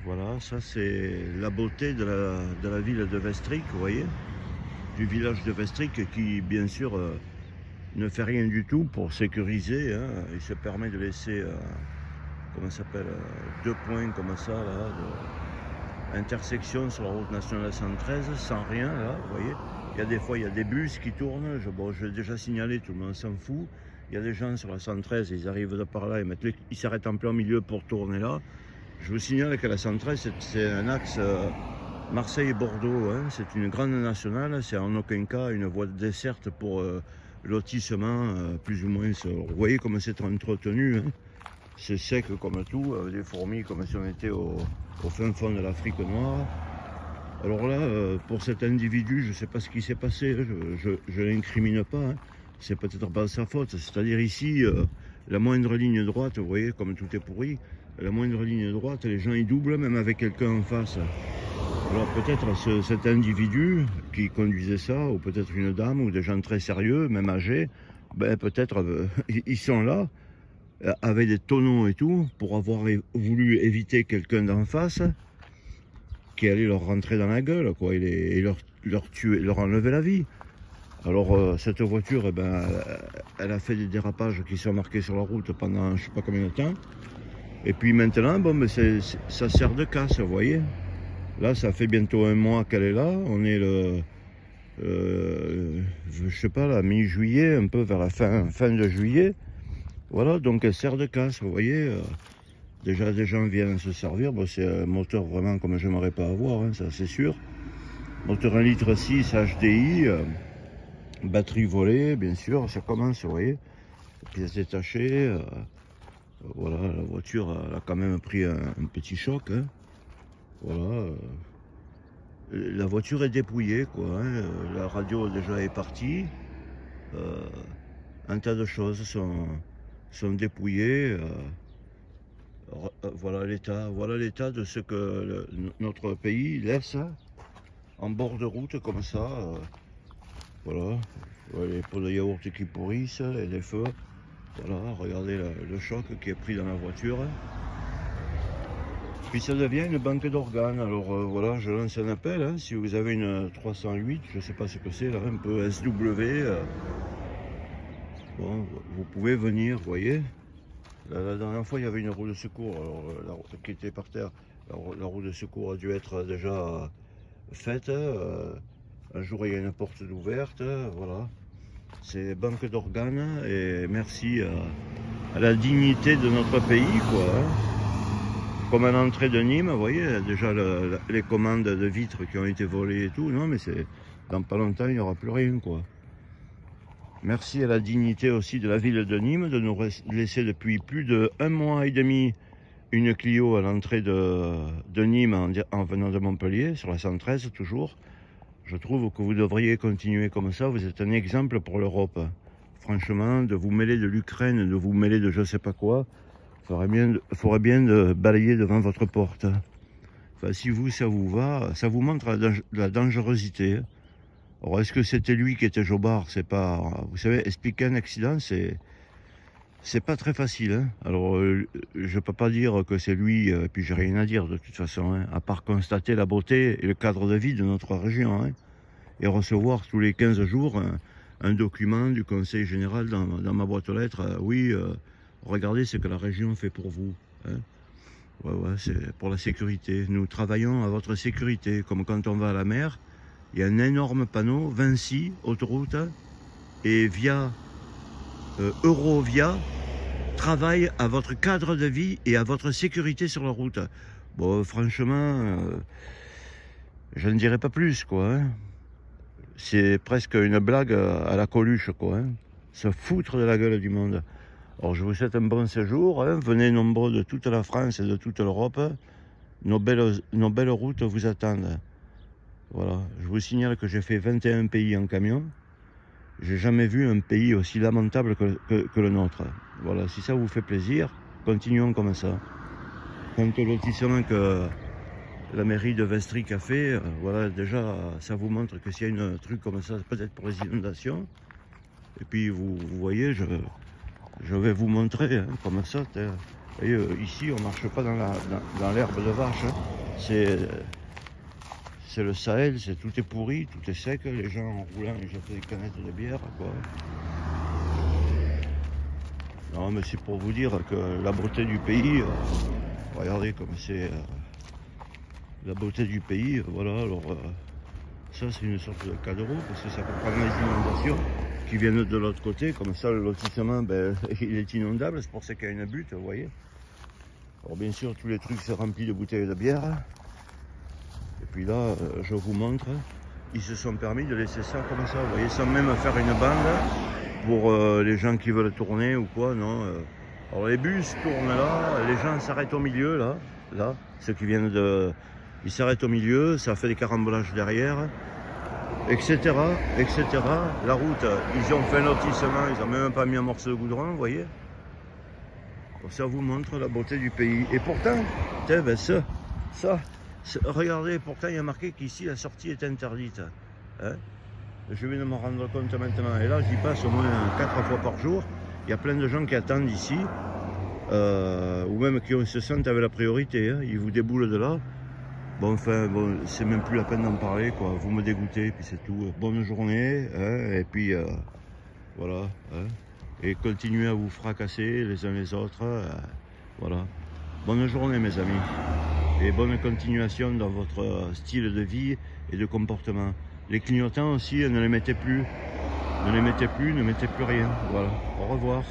Voilà, ça c'est la beauté de la ville de Vestric, vous voyez, du village de Vestric qui, bien sûr, ne fait rien du tout pour sécuriser, hein. Il se permet de laisser, comment ça s'appelle, deux points comme ça, là, intersection sur la route nationale 113, sans rien, là, vous voyez. Il y a des fois, il y a des bus qui tournent, bon, je l'ai déjà signalé, tout le monde s'en fout. Il y a des gens sur la 113, ils arrivent de par là, ils s'arrêtent en plein milieu pour tourner là. Je vous signale que la 113, c'est un axe Marseille-Bordeaux, hein. C'est une grande nationale, c'est en aucun cas une voie de desserte pour lotissement, plus ou moins. Vous voyez comme c'est entretenu, hein. C'est sec comme tout, avec des fourmis comme si on était au fin fond de l'Afrique noire. Alors là, pour cet individu, je ne sais pas ce qui s'est passé, hein. Je ne l'incrimine pas, hein. C'est peut-être pas sa faute. C'est-à-dire ici, la moindre ligne droite, vous voyez comme tout est pourri, la moindre ligne droite, les gens y doublent, même avec quelqu'un en face. Alors peut-être cet individu qui conduisait ça, ou peut-être une dame, ou des gens très sérieux, même âgés, ben peut-être ils sont là, avec des tonneaux et tout, pour avoir voulu éviter quelqu'un d'en face qui allait leur rentrer dans la gueule, quoi, et leur tuer, leur enlever la vie. Alors cette voiture, eh ben, elle a fait des dérapages qui sont marqués sur la route pendant je sais pas combien de temps. Et puis maintenant, bon, ben ça sert de casse, vous voyez. Là, ça fait bientôt un mois qu'elle est là. On est je sais pas, la mi-juillet, un peu vers la fin de juillet. Voilà, donc elle sert de casse, vous voyez. Déjà, des gens viennent se servir. Bon, c'est un moteur vraiment comme j'aimerais pas avoir, hein, ça c'est sûr. Moteur 1,6 litre HDI, batterie volée, bien sûr, ça commence, vous voyez. Pièces détachées. Voilà, la voiture elle a quand même pris un petit choc, hein. Voilà. La voiture est dépouillée, quoi, hein. La radio déjà est partie. Euh, un tas de choses sont dépouillées. Voilà l'état de ce que notre pays laisse en bord de route comme ça. Voilà, les pots de yaourt qui pourrissent et les feux. Voilà, regardez le choc qui est pris dans la voiture. Puis ça devient une banque d'organes. Alors voilà, je lance un appel, hein, si vous avez une 308, je ne sais pas ce que c'est là, un peu SW. Bon, vous pouvez venir, vous voyez. La dernière fois, il y avait une roue de secours alors, qui était par terre. La roue de secours a dû être déjà faite. Un jour, il y a une porte ouverte. Voilà. C'est banque d'organes et merci à la dignité de notre pays, quoi, hein. Comme à l'entrée de Nîmes, vous voyez, déjà les commandes de vitres qui ont été volées et tout. Non, mais c'est dans pas longtemps, il n'y aura plus rien, quoi. Merci à la dignité aussi de la ville de Nîmes de nous laisser depuis plus d'1 mois et demi une Clio à l'entrée de Nîmes en venant de Montpellier, sur la 113 toujours. Je trouve que vous devriez continuer comme ça, vous êtes un exemple pour l'Europe. Franchement, de vous mêler de l'Ukraine, de vous mêler de je sais pas quoi, faudrait bien de balayer devant votre porte. Enfin, si vous, ça vous va, ça vous montre la dangerosité. Alors, est-ce que c'était lui qui était jobard? C'est pas... Vous savez, expliquer un accident, c'est pas très facile, hein. Alors, je peux pas dire que c'est lui, puis j'ai rien à dire de toute façon, hein, à part constater la beauté et le cadre de vie de notre région, hein, et recevoir tous les 15 jours un document du Conseil général dans ma boîte aux lettres. Oui, regardez ce que la région fait pour vous, hein. Ouais, c'est pour la sécurité. Nous travaillons à votre sécurité, comme quand on va à la mer. Il y a un énorme panneau, Vinci, autoroute, et via Eurovia, travaille à votre cadre de vie et à votre sécurité sur la route. Bon, franchement, je ne dirais pas plus, quoi, hein. C'est presque une blague à la Coluche, quoi, hein. Se foutre de la gueule du monde. Alors, je vous souhaite un bon séjour, hein. Venez nombreux de toute la France et de toute l'Europe. Nos belles routes vous attendent. Voilà, je vous signale que j'ai fait 21 pays en camion. J'ai jamais vu un pays aussi lamentable que le nôtre. Voilà, si ça vous fait plaisir, continuons comme ça. Quant au lotissement que la mairie de Vestric a fait, voilà, déjà, ça vous montre que s'il y a un truc comme ça, peut-être pour les inondations. Et puis, vous voyez, je vais vous montrer, hein, comme ça, voyez, ici, on marche pas dans l'herbe de vache. Hein. C'est le Sahel, tout est pourri, tout est sec. Les gens en roulant, ils jettent des canettes de bière, quoi. Non, mais c'est pour vous dire que la beauté du pays, regardez comme c'est la beauté du pays. Voilà, alors ça c'est une sorte de cadeau parce que ça comprend les inondations qui viennent de l'autre côté. Comme ça, le lotissement, ben, il est inondable. C'est pour ça qu'il y a une butte, vous voyez. Alors bien sûr, tous les trucs c'est rempli de bouteilles de bière. Et puis là, je vous montre, ils se sont permis de laisser ça comme ça, vous voyez, sans même faire une bande pour les gens qui veulent tourner ou quoi, non. Alors les bus tournent là, les gens s'arrêtent au milieu, là, ceux qui viennent de... Ils s'arrêtent au milieu, ça fait des carambolages derrière, etc., etc. La route, ils ont fait un lotissement, ils n'ont même pas mis un morceau de goudron, vous voyez. Donc ça vous montre la beauté du pays. Et pourtant, ben regardez, pourtant il y a marqué qu'ici la sortie est interdite. Hein, je viens de me rendre compte maintenant. Et là, j'y passe au moins 4 fois par jour. Il y a plein de gens qui attendent ici, ou même qui se sentent avec la priorité. Hein. Ils vous déboulent de là. Bon, enfin, bon, c'est même plus la peine d'en parler, quoi. Vous me dégoûtez, puis c'est tout. Bonne journée, hein, et puis voilà. Hein, et continuez à vous fracasser les uns les autres. Voilà. Bonne journée, mes amis. Et bonne continuation dans votre style de vie et de comportement. Les clignotants aussi, ne les mettez plus. Ne les mettez plus, ne mettez plus rien. Voilà. Au revoir.